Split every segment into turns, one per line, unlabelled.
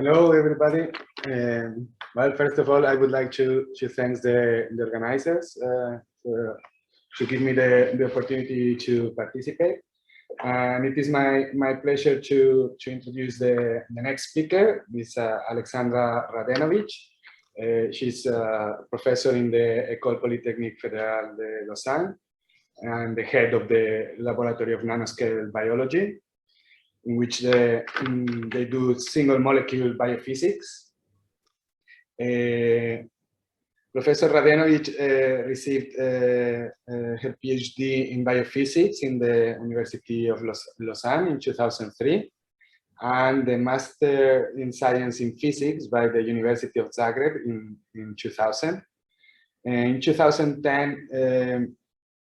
Hello, everybody. Well, first of all, I would like to thank the organizers to give me the opportunity to participate. And it is my pleasure to introduce the next speaker, Ms. Alexandra Radenovic. She's a professor in the École Polytechnique Fédérale de Lausanne and the head of the Laboratory of Nanoscale Biology, in which they do single molecule biophysics. Professor Radenovic received her PhD in biophysics in the University of Lausanne in 2003, and the Master in Science in Physics by the University of Zagreb in 2000. In 2010,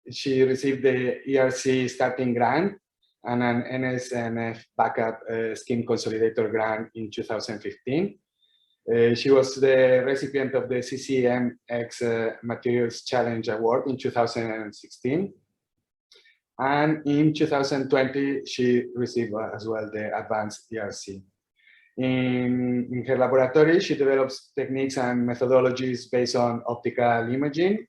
she received the ERC starting grant and an NSNF backup scheme consolidator grant in 2015. She was the recipient of the SICM-X Materials Challenge Award in 2016. And in 2020, she received as well the advanced ERC. In her laboratory, she develops techniques and methodologies based on optical imaging,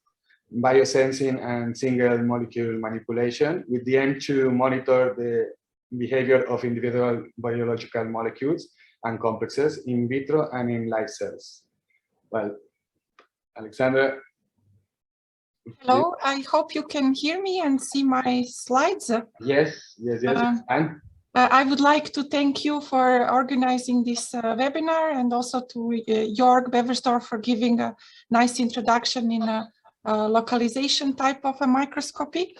biosensing, and single molecule manipulation with the aim to monitor the behavior of individual biological molecules and complexes in vitro and in live cells. Well, Alexandra.
Hello, I hope you can hear me and see my slides.
Yes. And
I would like to thank you for organizing this webinar, and also to Jörg Beversdorf for giving a nice introduction in a localization type of a microscopy.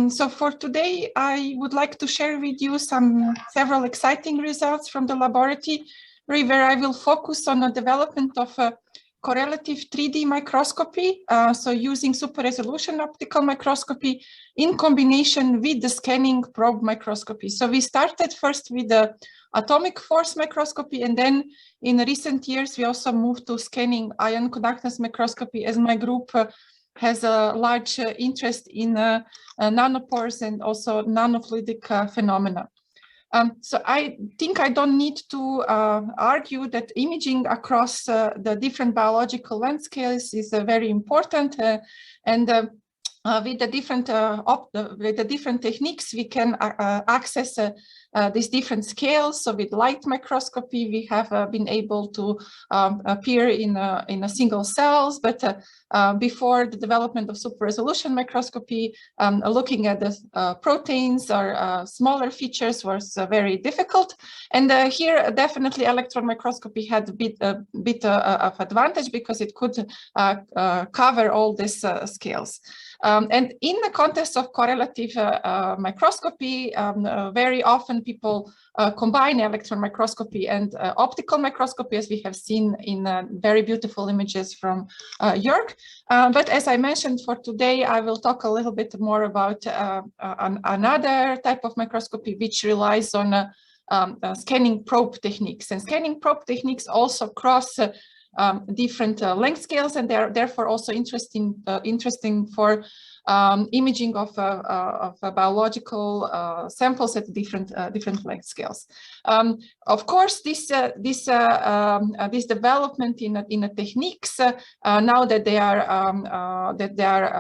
So for today, I would like to share with you several exciting results from the laboratory, where I will focus on the development of a correlative 3D microscopy, so using super resolution optical microscopy in combination with the scanning probe microscopy. So we started first with the atomic force microscopy, and then in recent years we also moved to scanning ion conductance microscopy, as my group has a large interest in nanopores and also nanofluidic phenomena. So I think I don't need to argue that imaging across the different biological landscapes is very important, and with the different techniques we can access these different scales. So with light microscopy we have been able to appear in a single cells, but before the development of super resolution microscopy, looking at the proteins or smaller features was very difficult. And here definitely electron microscopy had a bit of advantage, because it could cover all these scales. And in the context of correlative microscopy, very often people combine electron microscopy and optical microscopy, as we have seen in very beautiful images from Jörg. But as I mentioned, for today, I will talk a little bit more about another type of microscopy, which relies on scanning probe techniques. And scanning probe techniques also cross different length scales, and they're therefore also interesting for imaging of biological samples at different length scales. Of course, this development in the techniques, now that they are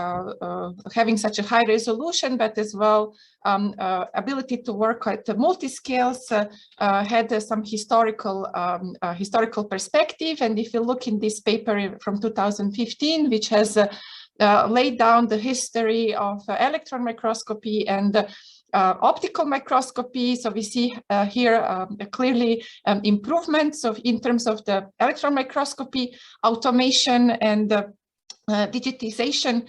having such a high resolution, but as well ability to work at multi-scales, had some historical perspective. And if you look in this paper from 2015, which has laid down the history of electron microscopy and optical microscopy, so we see here clearly improvements in terms of the electron microscopy, automation, and digitization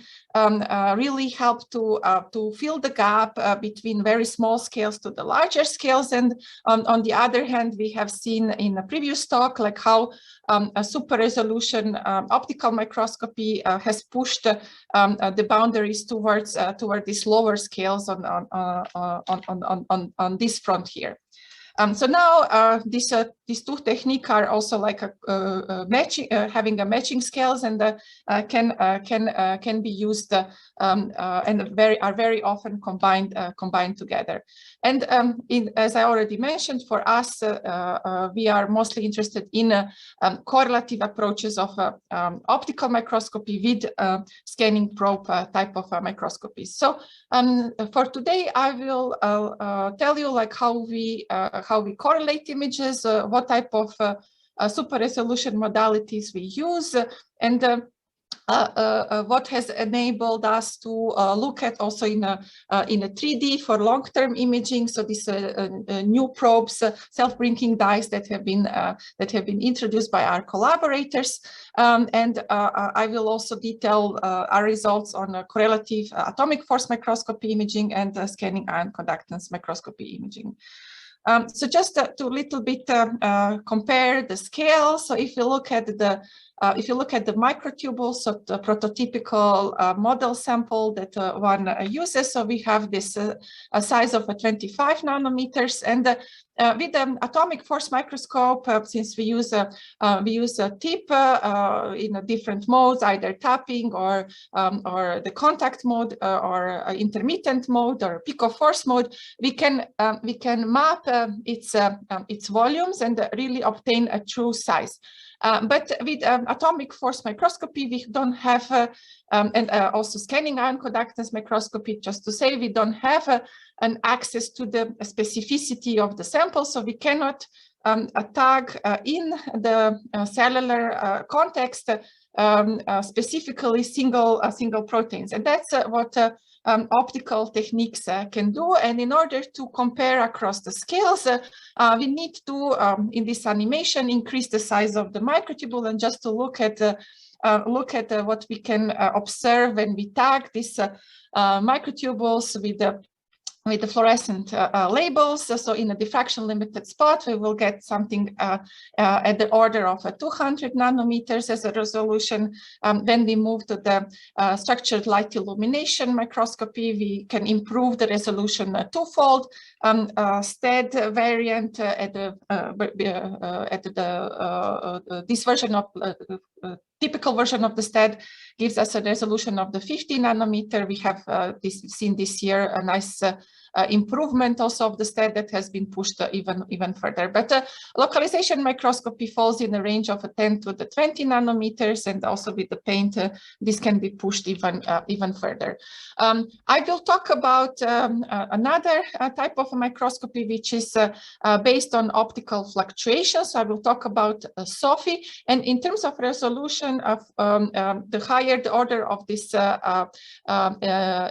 really help to fill the gap between very small scales to the larger scales. And on the other hand, we have seen in a previous talk like how a super resolution optical microscopy has pushed the boundaries towards these lower scales on this front here. So now these two techniques are also like matching, having a matching scales, and can be used and are very often combined together. And as I already mentioned, for us, we are mostly interested in correlative approaches of optical microscopy with scanning probe type of microscopy. So for today, I will tell you like how we correlate images, what type of super resolution modalities we use, and what has enabled us to look at also in a 3D for long-term imaging. So these new probes, self-blinking dyes that have been introduced by our collaborators, and I will also detail our results on correlative atomic force microscopy imaging and scanning ion conductance microscopy imaging. So just to little bit compare the scale. So if you look at the microtubules, so the prototypical model sample that one uses, so we have this a size of 25 nanometers, and with the atomic force microscope, since we use a tip in different modes, either tapping or the contact mode or intermittent mode or pico-force mode, we can map its volumes and really obtain a true size. But with atomic force microscopy, we don't have, and also scanning ion conductance microscopy, just to say, we don't have an access to the specificity of the sample, so we cannot tag in the cellular context specifically single proteins, and that's what optical techniques can do. And in order to compare across the scales, we need to, in this animation, increase the size of the microtubule. And just to look at what we can observe when we tag these microtubules with the fluorescent labels. So in a diffraction limited spot, we will get something at the order of 200 nanometers as a resolution. When we move to the structured light illumination microscopy, we can improve the resolution twofold. STED variant this version of typical version of the STED gives us a resolution of the 50 nanometer. We have seen this year a nice improvement also of the STED that has been pushed even further. But localization microscopy falls in the range of 10 to the 20 nanometers, and also with the paint, this can be pushed even further. I will talk about another type of microscopy, which is based on optical fluctuations. So I will talk about SOFI, and in terms of resolution of the higher the order of this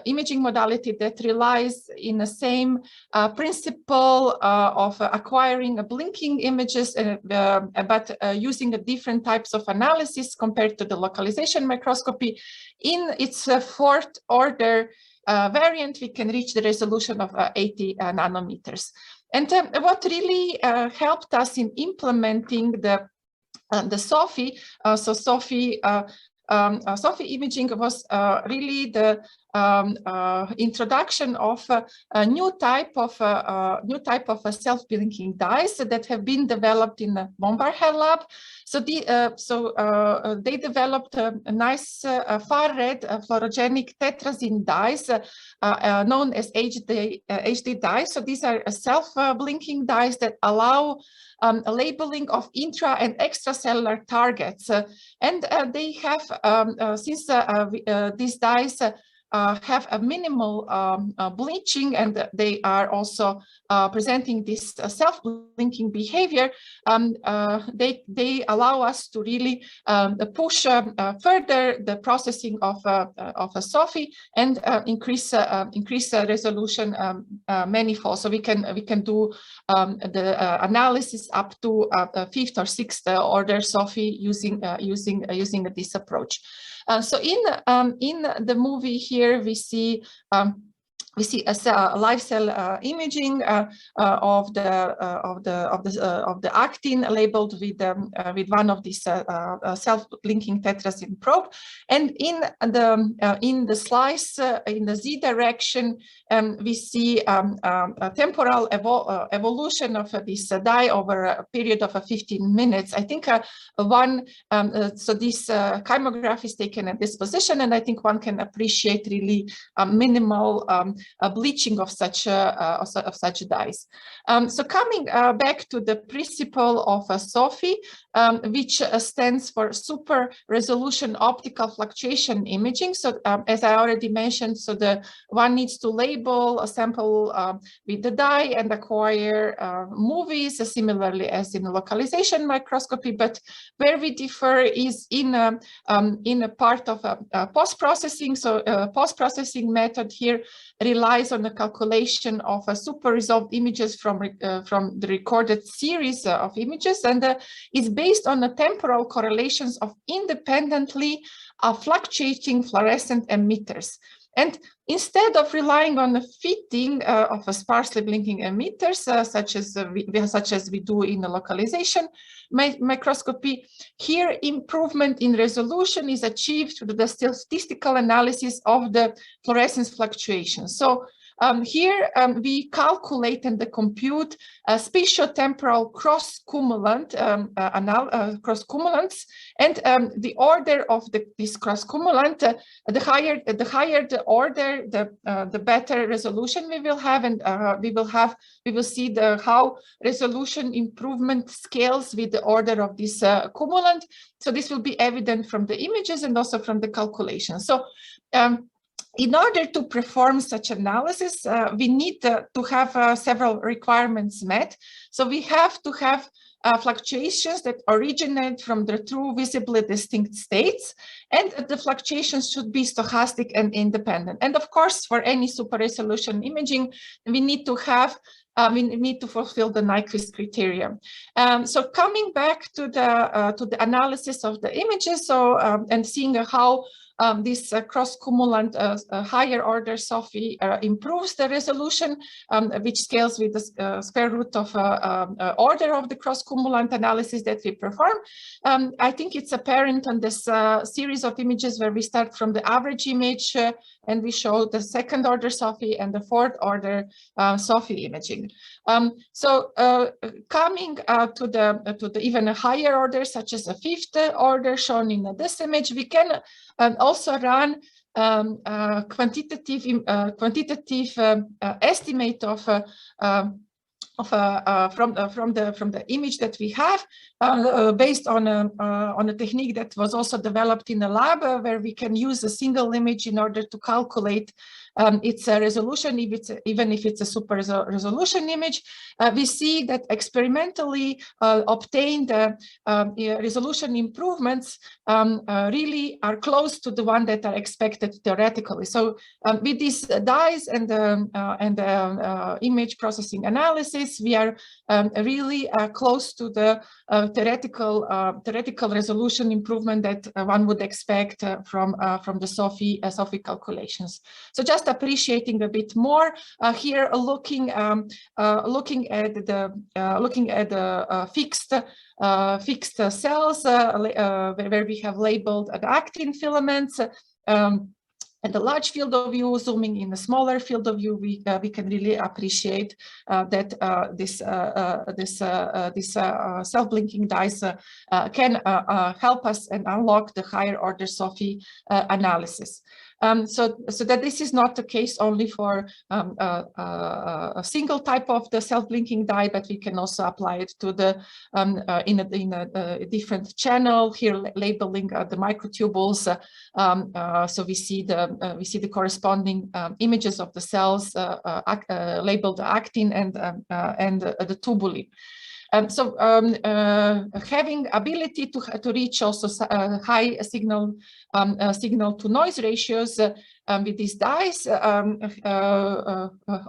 imaging modality that relies in the same principle of acquiring blinking images, but using different types of analysis compared to the localization microscopy. In its fourth order variant, we can reach the resolution of 80 nanometers. And what really helped us in implementing the SOFI, so SOFI imaging was really the introduction of a new type of self-blinking dyes that have been developed in the Bombardier lab. So they developed a nice far-red fluorogenic tetrazine dyes known as HD dyes. So these are self-blinking dyes that allow labeling of intra and extracellular targets, and they have since these dyes have a minimal bleaching, and they are also presenting this self-blinking behavior. They allow us to really push further the processing of a SOFI and increase resolution manifold. So we can do the analysis up to fifth or sixth order SOFI using this approach. So in the movie here, we see a live cell imaging of the actin labeled with one of these self-blinking tetrazine probe, and in the slice in the Z direction, we see a temporal evolution of this dye over a period of 15 minutes. I think so this chymograph is taken at this position, and I think one can appreciate really minimal bleaching of such dyes. So coming back to the principle of SOFI, which stands for super resolution optical fluctuation imaging. So as I already mentioned, so the one needs to label a sample with the dye and acquire movies, similarly as in localization microscopy. But where we differ is in a part of post-processing. So post-processing method here relies on the calculation of super resolved images from the recorded series of images, and is based on the temporal correlations of independently fluctuating fluorescent emitters. And instead of relying on the fitting of a sparsely blinking emitters, such as we do in the localization microscopy, here improvement in resolution is achieved through the statistical analysis of the fluorescence fluctuations. So here we calculate and compute spatiotemporal cross-cumulants, and the order of this cross-cumulant, the higher the order, the better resolution we will have, and we will see how resolution improvement scales with the order of this cumulant. So this will be evident from the images and also from the calculation. So in order to perform such analysis, we need to have several requirements met. So we have to have fluctuations that originate from the true visibly distinct states, and the fluctuations should be stochastic and independent. And of course, for any super resolution imaging, we need to have we need to fulfill the Nyquist criterion. So coming back to the analysis of the images, so and seeing how this cross-cumulant higher order SOFI improves the resolution, which scales with the square root of order of the cross-cumulant analysis that we perform. I think it's apparent on this series of images where we start from the average image and we show the second order SOFI and the fourth order SOFI imaging. So coming to the even a higher order, such as a fifth order shown in this image, we can also run quantitative estimate of from the image that we have, based on a technique that was also developed in the lab, where we can use a single image in order to calculate its resolution, even if it's a super resolution image. We see that experimentally obtained resolution improvements really are close to the one that are expected theoretically. So with these dyes and image processing analysis, we are really close to the theoretical resolution improvement that one would expect from the SOFI calculations. So just appreciating a bit more here, looking at the fixed cells where we have labeled the actin filaments. And the large field of view, zooming in the smaller field of view, we can really appreciate that this self-blinking dyes can help us and unlock the higher order SOFI analysis. So that this is not the case only for a single type of the self-blinking dye, but we can also apply it to the in a different channel here, labeling the microtubules. So we see the corresponding images of the cells labeled actin and the tubuli. So having ability to reach also high signal to noise ratios with these dyes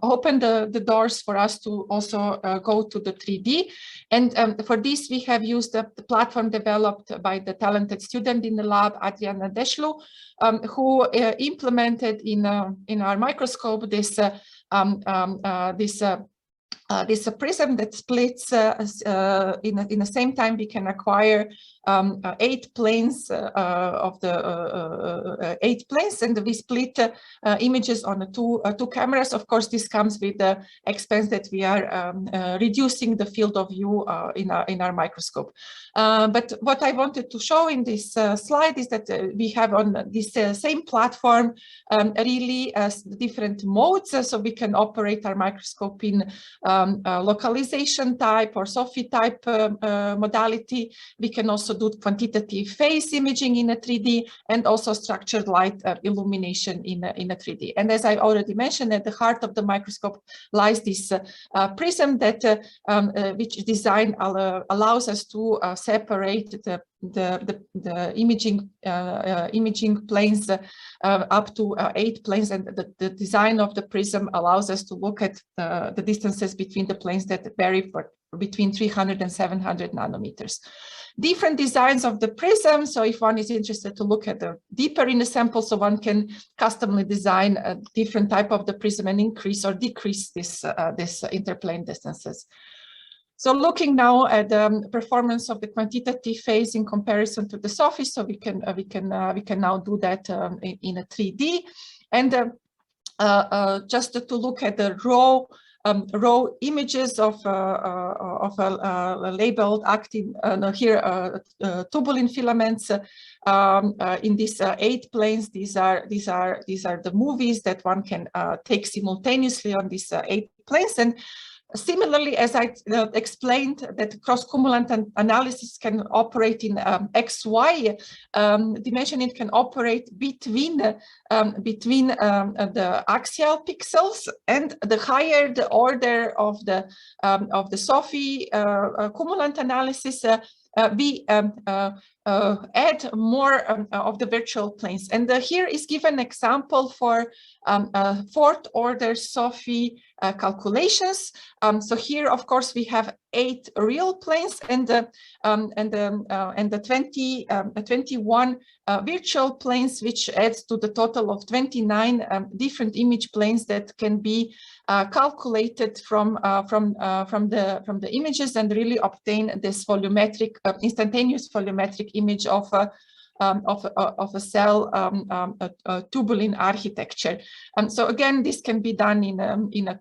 open the doors for us to also go to the 3D. And for this, we have used the platform developed by the talented student in the lab, Adriana Deșlu, who implemented in our microscope this this prism that splits in the same time. We can acquire 8 planes of the 8 planes, and we split images on the two cameras. Of course, this comes with the expense that we are reducing the field of view in our microscope. But what I wanted to show in this slide is that we have on this same platform really different modes, so we can operate our microscope in localization type or SOFI type modality. We can also do quantitative phase imaging in a 3D, and also structured light illumination in a 3D. And as I already mentioned, at the heart of the microscope lies this prism that which design allows us to separate the imaging planes up to 8 planes, and the design of the prism allows us to look at the distances between the planes that vary between 300 and 700 nanometers. Different designs of the prism, so if one is interested to look at the deeper in the sample, so one can customly design a different type of the prism and increase or decrease this interplane distances. So looking now at the performance of the quantitative phase in comparison to the SOFI, so we can now do that in a 3D, and just to look at the raw images of labeled active here tubulin filaments in these 8 planes. These are the movies that one can take simultaneously on these 8 planes. And similarly, as I explained, that cross-cumulant analysis can operate in XY dimension. It can operate between the axial pixels, and the higher the order of the SOFI cumulant analysis, we add more of the virtual planes. And here is given example for 4th order SOFI calculations. So here, of course, we have 8 real planes and the 21 virtual planes, which adds to the total of 29 different image planes that can be calculated from the images, and really obtain this volumetric, instantaneous volumetric image of a cell tubulin architecture. So again, this can be done in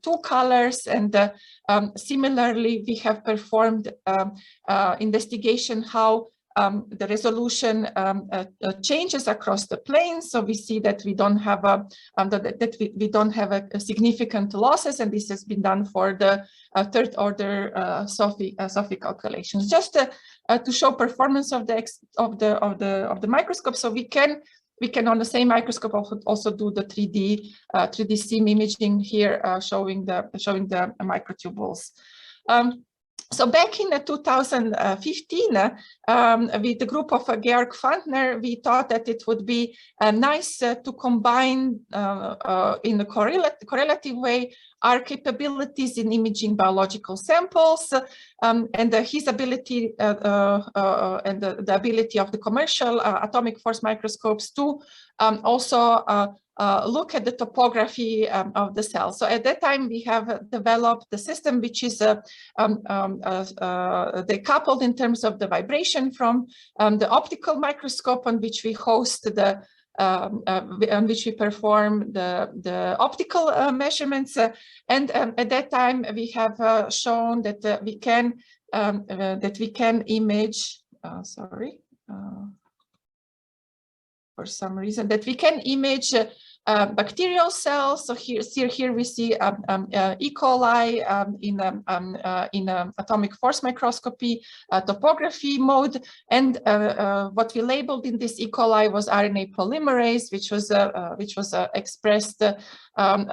2 colors, and similarly, we have performed investigation how the resolution changes across the plane. So we see that we don't have a significant losses, and this has been done for the 3rd order SOFI calculations. Just to show performance of the microscope, so we can on the same microscope also do the 3D SIM imaging here, showing the microtubules. So back in 2015, with the group of Georg Fandner, we thought that it would be nice to combine in a correlative way our capabilities in imaging biological samples, and his ability and the ability of the commercial atomic force microscopes to also look at the topography of the cell. So at that time, we have developed the system, which is decoupled in terms of the vibration from the optical microscope, on which we host the on which we perform the optical measurements. And at that time, we have shown that we can image. For some reason, that we can image bacterial cells. So here we see E. coli in atomic force microscopy topography mode, and what we labeled in this E. coli was RNA polymerase, which was expressed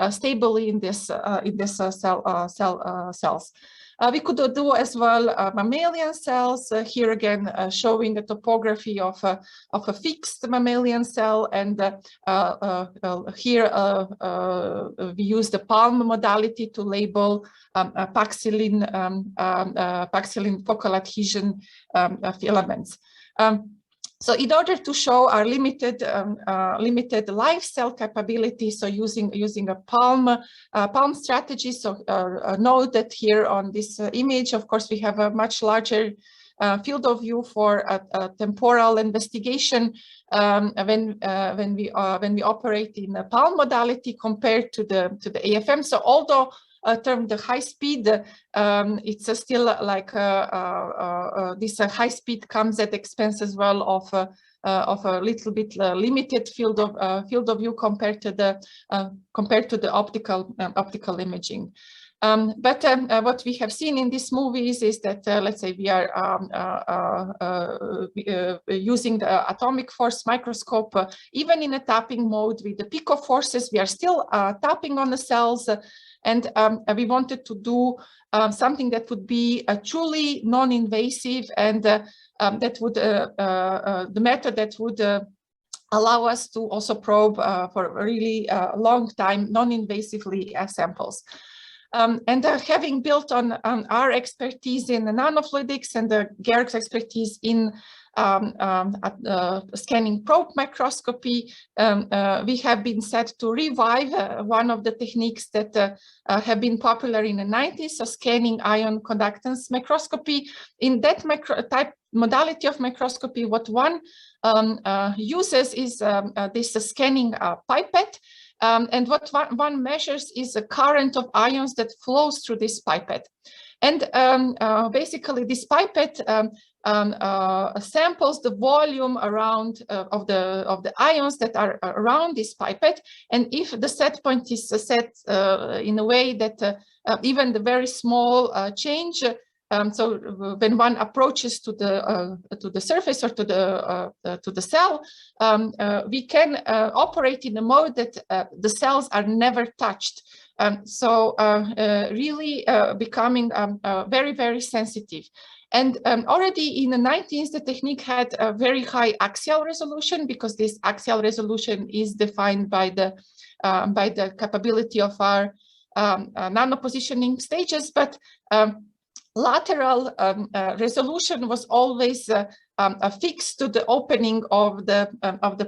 stably in this cells. We could do as well mammalian cells, here again showing the topography of a fixed mammalian cell, and here we use the palm modality to label paxillin focal adhesion filaments. So in order to show our limited live cell capability, so using a palm strategy, so note that here on this image, of course, we have a much larger field of view for a temporal investigation when we operate in a palm modality compared to the AFM. So although termed the high speed, it's still like this high speed comes at expense as well of a little bit limited field of view compared to the optical imaging. But what we have seen in these movies is that, let's say, we are using the atomic force microscope, even in a tapping mode with the pico forces, we are still tapping on the cells. And we wanted to do something that would be truly non-invasive, and that would the method that would allow us to also probe for a really long time non-invasively samples. And having built on our expertise in the nanofluidics and Georg's expertise in scanning probe microscopy, we have been set to revive one of the techniques that have been popular in the 90s, so scanning ion conductance microscopy. In that modality of microscopy, what one uses is this scanning pipette. And what one measures is a current of ions that flows through this pipette. And basically this pipette samples the volume around of the ions that are around this pipette. And if the set point is set in a way that even the very small change, so when one approaches to the surface or to the cell, we can operate in a mode that the cells are never touched. So really becoming very, very sensitive. And already in the 90s, the technique had a very high axial resolution, because this axial resolution is defined by the capability of our nanopositioning stages. But lateral resolution was always affixed to the opening of the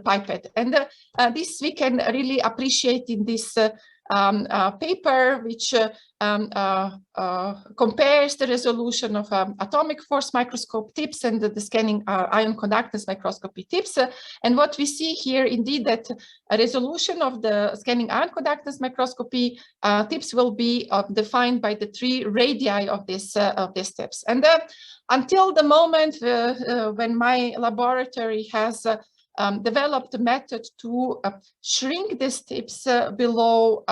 pipette, and this we can really appreciate in this paper, which compares the resolution of atomic force microscope tips and the scanning ion conductance microscopy tips. And what we see here, indeed, that a resolution of the scanning ion conductance microscopy tips will be defined by the 3 radii of these tips. And until the moment when my laboratory has developed a method to shrink these tips below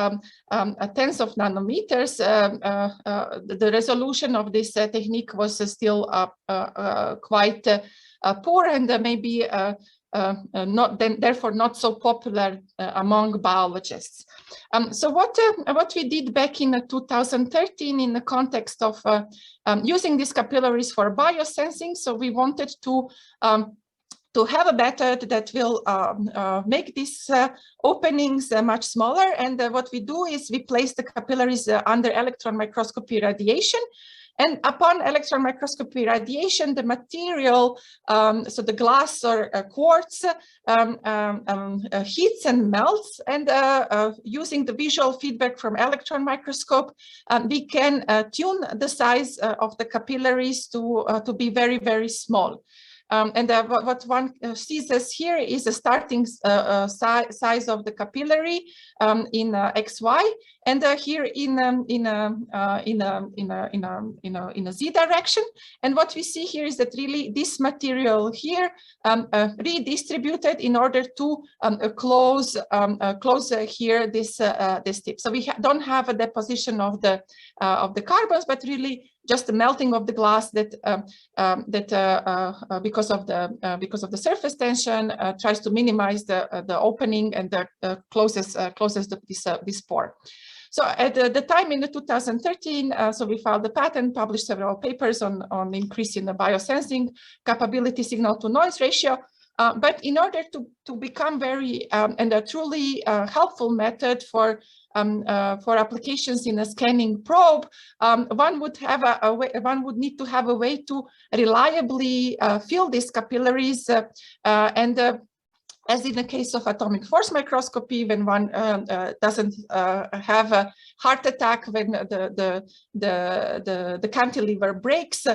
tens of nanometers, the resolution of this technique was still quite poor, and maybe therefore not so popular among biologists. So what we did back in 2013 in the context of using these capillaries for biosensing, so we wanted to have a method that will make these openings much smaller. And what we do is we place the capillaries under electron microscopy radiation. And upon electron microscopy radiation, the material, so the glass or quartz, heats and melts. And using the visual feedback from electron microscope, we can tune the size of the capillaries to be very, very small. And what one sees as here is the starting size of the capillary in XY, and here in a Z direction. And what we see here is that really this material here redistributed in order to close here this tip. So we don't have a deposition of the carbons, but really just the melting of the glass that because of the surface tension tries to minimize the opening and closes this pore. So at the time in 2013, so we filed the patent, published several papers on increasing the biosensing capability signal to noise ratio. But in order to become very and a truly helpful method for applications in a scanning probe, one would need to have a way to reliably fill these capillaries as in the case of atomic force microscopy, when one doesn't have a heart attack when the cantilever breaks,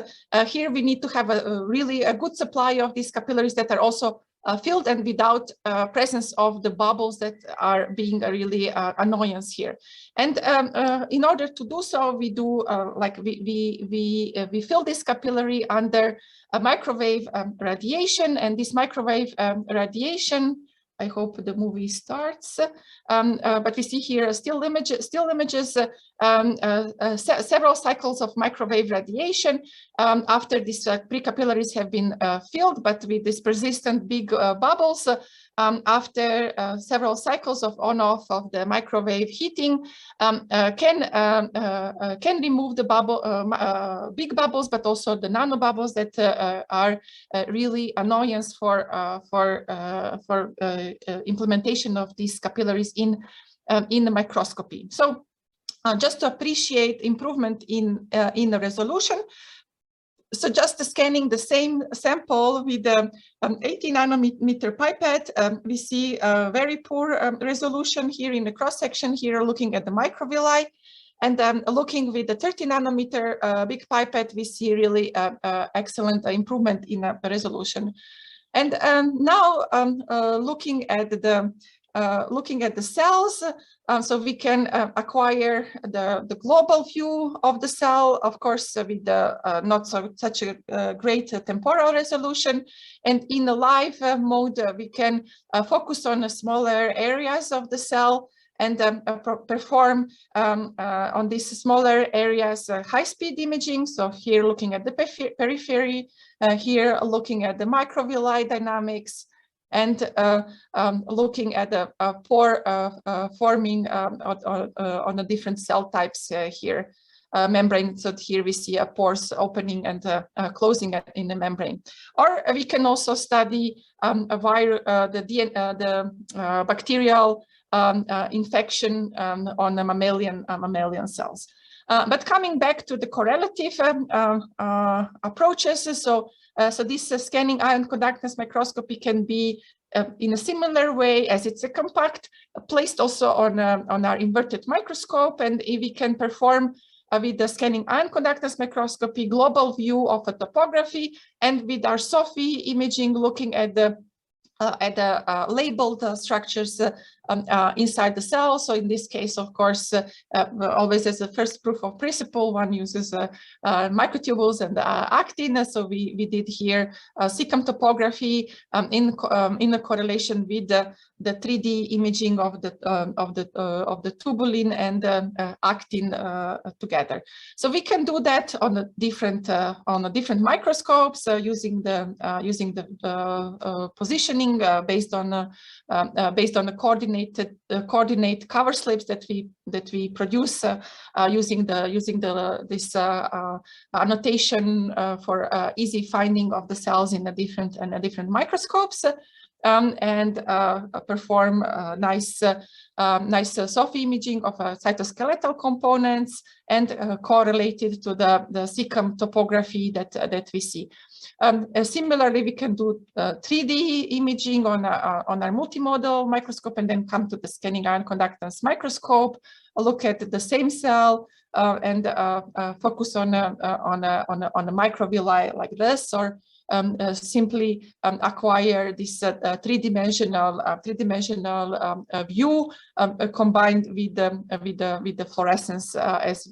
here we need to have a really good supply of these capillaries that are also filled and without presence of the bubbles that are being a really annoyance here. And in order to do so, we do we fill this capillary under a microwave radiation, and this microwave radiation, I hope the movie starts, but we see here still images, several cycles of microwave radiation after these pre-capillaries have been filled, but with these persistent big bubbles. After several cycles of on-off of the microwave heating, can remove the big bubbles, but also the nano bubbles that are really annoyance for implementation of these capillaries in the microscopy. So just to appreciate improvement in the resolution, so just scanning the same sample with the 80 nanometer pipette, we see a very poor resolution here in the cross section here, looking at the microvilli, and looking with the 30 nanometer big pipette, we see really excellent improvement in resolution. And now looking at the cells, so we can acquire the global view of the cell, of course, with the not such a great temporal resolution. And in the live mode, we can focus on smaller areas of the cell and perform on these smaller areas high-speed imaging. So here looking at the periphery, here looking at the microvilli dynamics, and looking at the pore forming on the different cell types here, membrane. So here we see pores opening and closing in the membrane. Or we can also study the bacterial infection on the mammalian cells. But coming back to the correlative approaches, so this scanning ion conductance microscopy can be in a similar way, as it's a compact, placed also on our inverted microscope, and we can perform with the scanning ion conductance microscopy global view of a topography, and with our SOFI imaging looking at the labeled structures inside the cell. So in this case, of course, always as a first proof of principle, one uses microtubules and actin. So we did here SICM topography in the correlation with the 3D imaging of the tubulin and actin together. So we can do that on the different microscopes using the positioning based on the coordinate cover slips that we produce using this annotation for easy finding of the cells in the different microscopes. And perform nice SOFI imaging of cytoskeletal components and correlated to the SICM topography that we see. Similarly, we can do 3D imaging on our multimodal microscope, and then come to the scanning ion conductance microscope, look at the same cell and focus on a microvilli like this, or simply acquire this three-dimensional view combined with the fluorescence as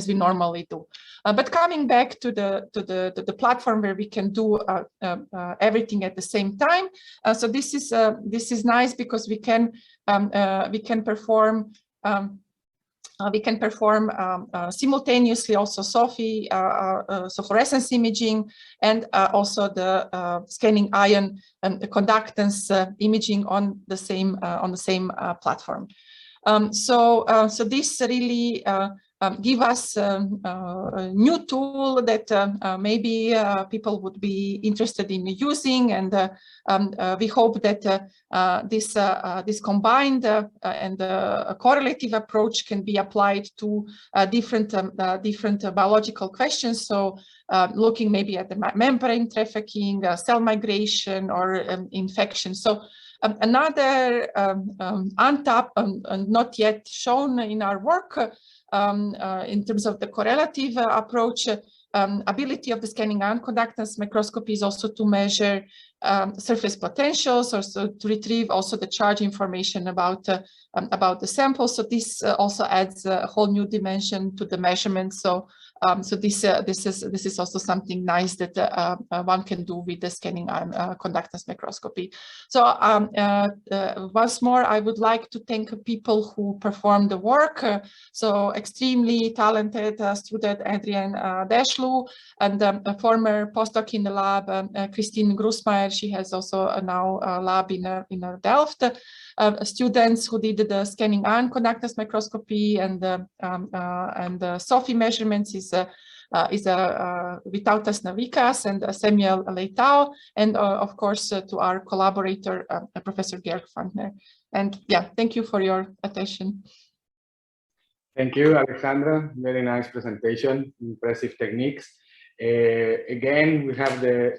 we normally do. But coming back to the platform where we can do everything at the same time, so this is nice because we can perform. We can perform simultaneously also SOFI, so fluorescence imaging, and also the scanning ion and the conductance imaging on the same platform. So this really give us a new tool that maybe people would be interested in using, and we hope that this combined and correlative approach can be applied to different biological questions. So looking maybe at the membrane trafficking, cell migration, or infection. So another untapped and not yet shown in our work in terms of the correlative approach, ability of the scanning ion conductance microscopy is also to measure surface potentials, also to retrieve also the charge information about the sample. So this also adds a whole new dimension to the measurement. So this is also something nice that one can do with the scanning ion conductance microscopy. So once more, I would like to thank people who performed the work. So extremely talented student Adrienne Deschlu, and a former postdoc in the lab, Christine Grusmeyer. She has also now a lab in Delft. Students who did the scanning ion conductance microscopy and the SOFI measurements is Vytautas Navikas and Samuel Leitao, and of course to our collaborator, Professor Georg Fandner. And yeah, thank you for your attention.
Thank you, Alexandra. Very nice presentation, impressive techniques. Again, we have the